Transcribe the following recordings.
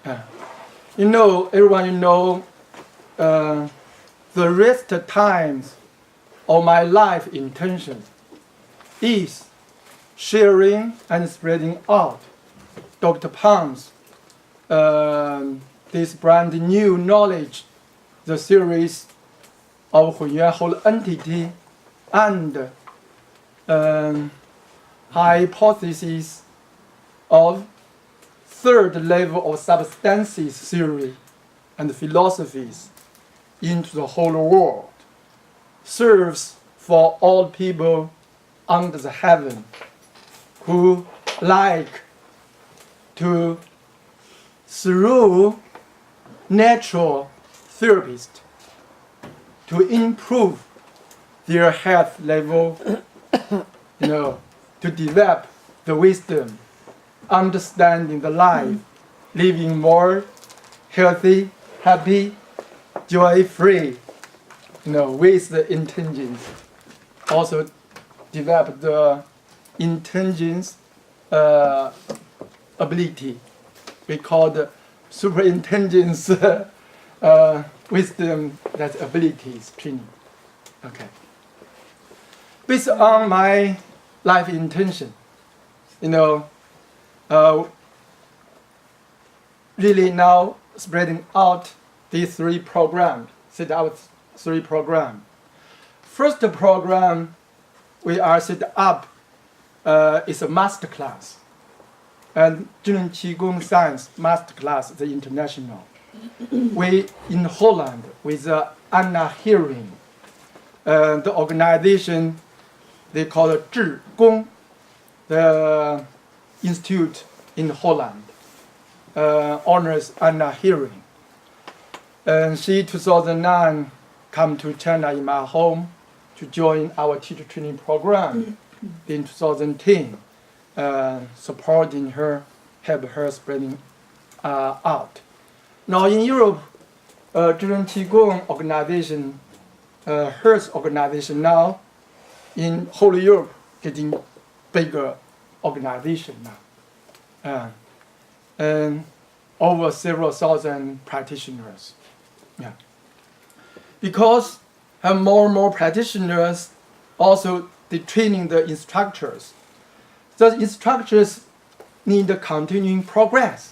Everyone, the rest times of my life intention is sharing and spreading out Dr. Pang's this brand new knowledge, the series of Hunyuan whole entity and hypothesis of third level of substances theory and philosophies into the whole world, serves for all people under the heaven who like to, through natural therapists, to improve their health level, to develop the wisdom, understanding the life, living more healthy, happy, joy-free, with the intelligence. Also develop the intelligence ability. We call the super intelligence wisdom, that abilities training. Okay. Based on my life intention, really now spreading out these three programs, set out three programs. First program we are set up is a master class, and Zheng Qigong Science master class, the international. We in Holland with Anna Hearing, the organization they call it Zhigong, the institute in Holland, honors Anna Hearing. And she, 2009, come to China in my home to join our teacher training program. In 2010, supporting her, help her spreading out. Now in Europe, Zheng Qigong organization, HERS organization now, in whole Europe, getting bigger organization now. And over several thousand practitioners. Yeah. Because have more and more practitioners, also the training the instructors. The instructors need a continuing progress.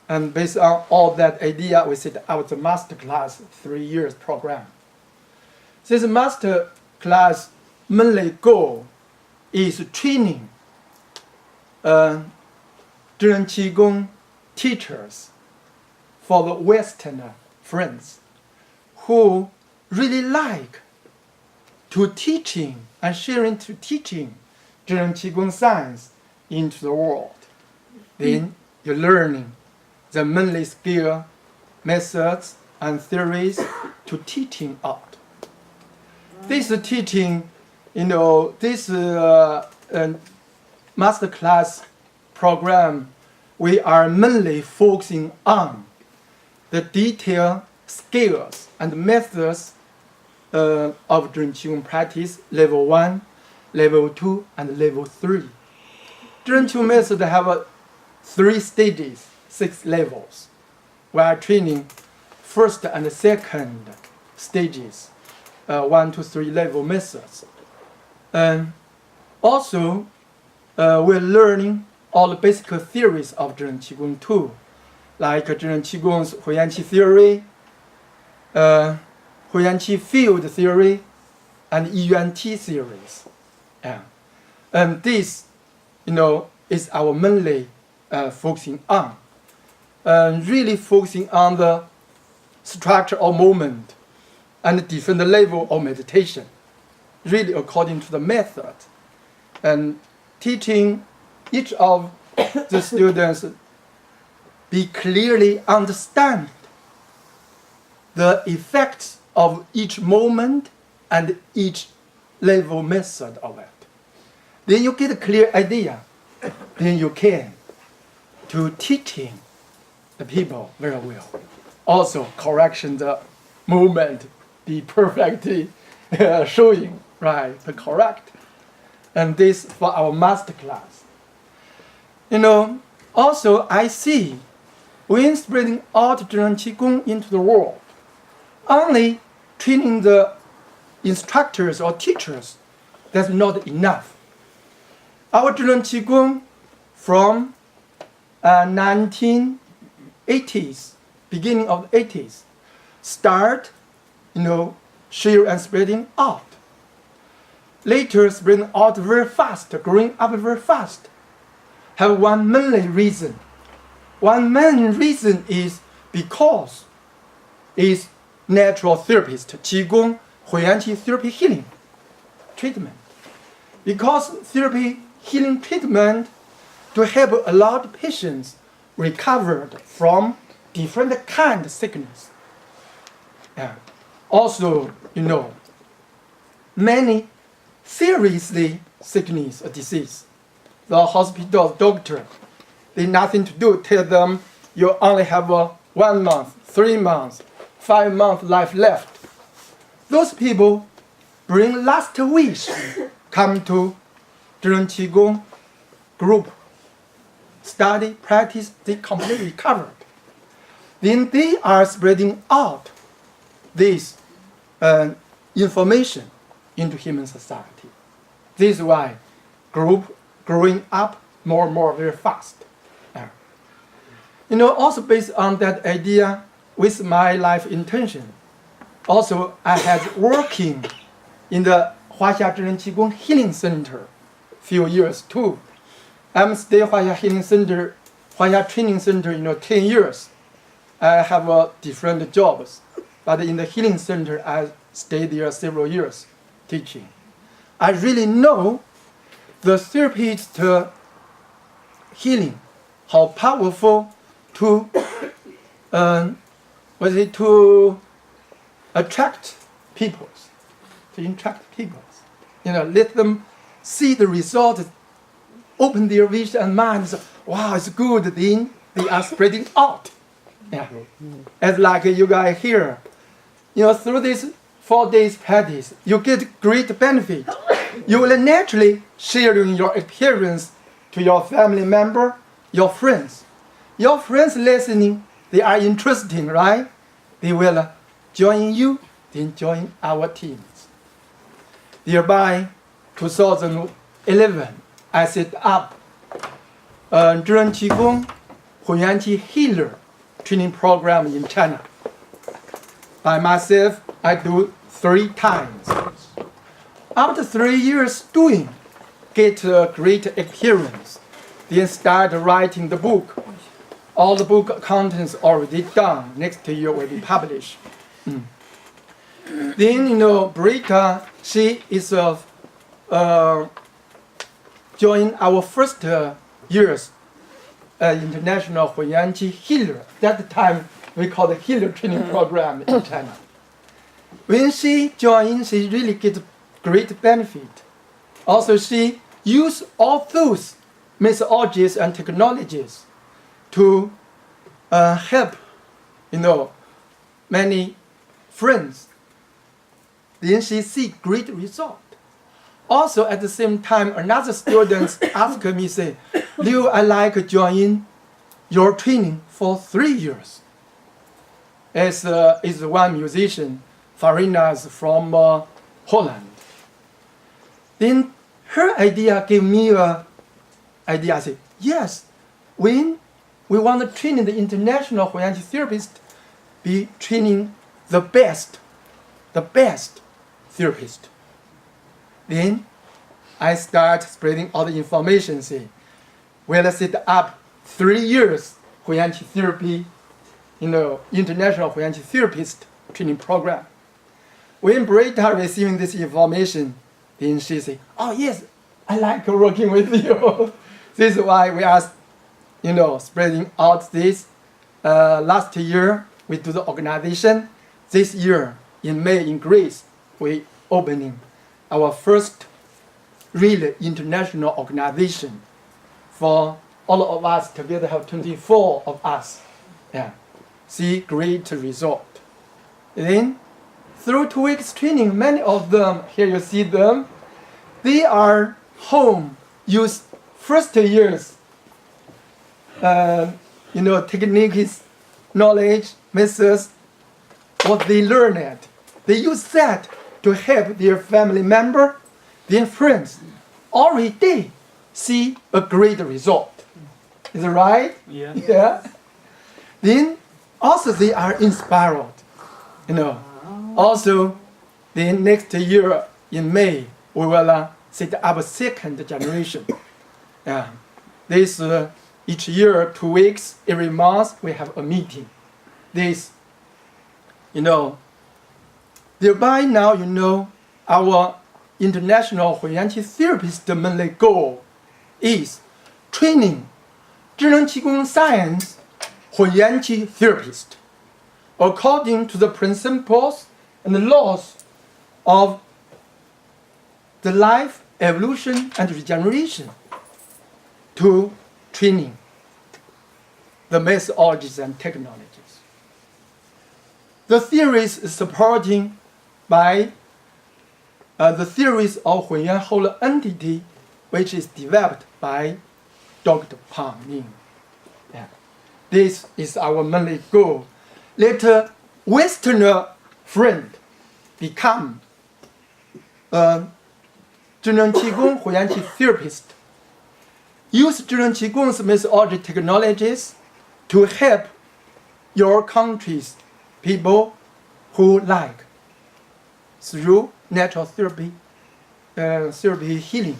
And based on all that idea, we set out the master class 3 years program. This master class mainly goal is training Zheng Qigong teachers for the Westerner friends who really like to teaching and sharing to teaching Zheng Qigong science into the world. Then you're learning the mainly skill, methods, and theories to teaching out. This teaching, this master class program, we are mainly focusing on the detailed skills and methods of Zheng Qigong practice, level 1, level 2, and level 3. Zheng Qigong method have 3 stages, 6 levels. We are training first and second stages, 1 to 3 level methods. And also, we're learning all the basic theories of Zheng Qigong too, like Zheng Qigong's Huyanqi theory, Huyanqi field theory, and Yuan Ti theories. And this, is our mainly focusing on. Really focusing on the structure of movement and different level of meditation, really according to the method. And teaching each of the students be clearly understand the effects of each moment and each level method of it. Then you get a clear idea. Then you can to teaching the people very well. Also correction the movement be perfectly showing, right, the correct. And this for our master class. Also I see when spreading out Zhenan Qigong into the world, only training the instructors or teachers, that's not enough. Our Zhenan Qigong from 1980s, beginning of the 80s, start, share and spreading out. Later, spreading out very fast, growing up very fast. Have one main reason. One main reason is because it's natural therapist, Qigong, Huiyanqi therapy healing treatment. Because therapy healing treatment to help a lot of patients recovered from different kind of sickness. And also, many seriously sickness or disease. The hospital doctor, they nothing to do, tell them you only have 1 month, 3 months, 5 months life left. Those people bring last wish, come to Zhenan Qigong group, study, practice, they completely recovered. Then they are spreading out this information into human society. This is why group growing up more and more very fast. Also based on that idea, with my life intention, also I had working in the Huaxia Zhenan Qigong Healing Center few years too. I'm stay Huaxia Healing Center, Huaxia Training Center, 10 years. I have different jobs, but in the healing center, I stayed there several years teaching. I really know the therapist healing, how powerful to to attract people, let them see the results, open their vision and minds. Wow, it's good. Then they are spreading out. Yeah, as like you guys here, through this 4 days practice, you get great benefit. You will naturally sharing your experience to your family member, your friends. Your friends listening, they are interesting, right? They will join you, then join our teams. Thereby, 2011, I set up Zhenan Qigong Huiyanqi Healer training program in China. By myself, I do 3 times. After 3 years doing, get a great experience. Then start writing the book. All the book contents already done. Next year will be published. Then Britta, she is joined our first year's international Huiyanqi healer. That time we call the healer training program in China. When she joined, she really gets great benefit. Also, she used all those methodologies and technologies to help, many friends. Then she see great result. Also, at the same time, another student asked me, say, Liu, I like joining your training for 3 years. As is one musician, Farina's from Holland. Then her idea gave me an idea. I said, yes, when we want to train the international Huiyanqi therapist, be training the best therapist. Then I start spreading all the information, say, we'll set up 3 years Huiyanqi therapy, international Huiyanqi therapist training program. When Britta receiving this information, then she say, oh yes, I like working with you. This is why we are, spreading out this. Last year, we do the organization. This year, in May, in Greece, we opening our first really international organization for all of us together. Have 24 of us. Yeah, see great result. Then through 2 weeks training, many of them, here you see them, they are home use first year's techniques, knowledge, methods, what they learn at. They use that to help their family member, their friends. Already they see a great result. Is it right? Yeah. Yeah. Then also they are inspired. Also, then next year in May we will set up a second generation. Yeah. This each year 2 weeks, every month we have a meeting. This, thereby now our international Huiyanqi therapist mainly goal is training 智能气功 science Huiyanqi therapist according to the principles and the laws of the life, evolution, and regeneration to training the methodologies and technologies. The theories is supporting by the theories of Hunyuan whole entity, which is developed by Dr. Pang Ning. Yeah. This is our main goal. Let a Westerner friend become a 智能气功 Huiyanqi therapist. Use 智能气功 methodology technologies to help your country's people who like through natural therapy, therapy healing,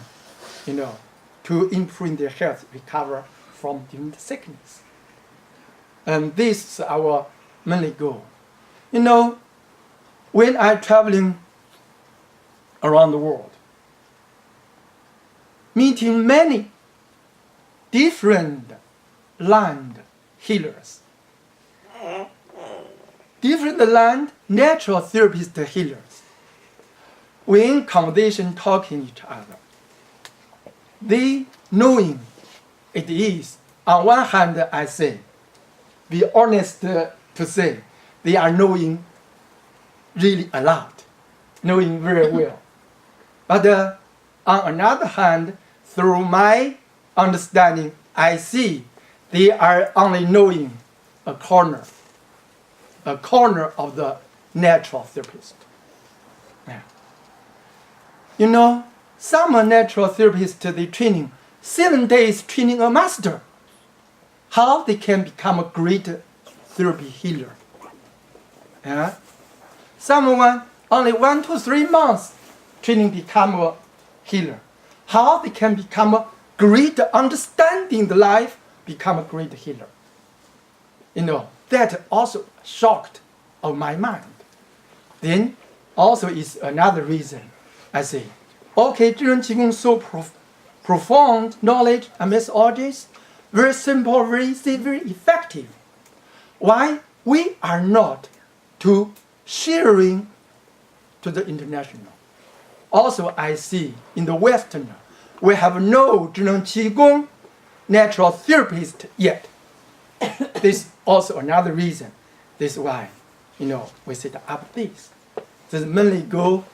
to improve their health, recover from different sickness. And this is our main goal. When I'm traveling around the world, meeting many different land healers, different land natural therapist healers, when conversation talking each other, they knowing it is, on one hand I say, be honest to say, they are knowing really a lot, knowing very well. But on another hand, through my understanding, I see they are only knowing a corner of the natural therapist. Yeah. Some natural therapists, they training 7 days training a master. How they can become a great therapy healer? Yeah. Someone only 1 to 3 months training become a healer. How they can become a great understanding the life, become a great healer. That also shocked of my mind. Then also is another reason I say, okay, 智能气功 so profound knowledge and methodologies, very simple, very easy, very effective. Why we are not to sharing to the international? Also, I see in the Western, we have no 智能气功 natural therapist yet. This is also another reason. This is why, we set up this. This mainly go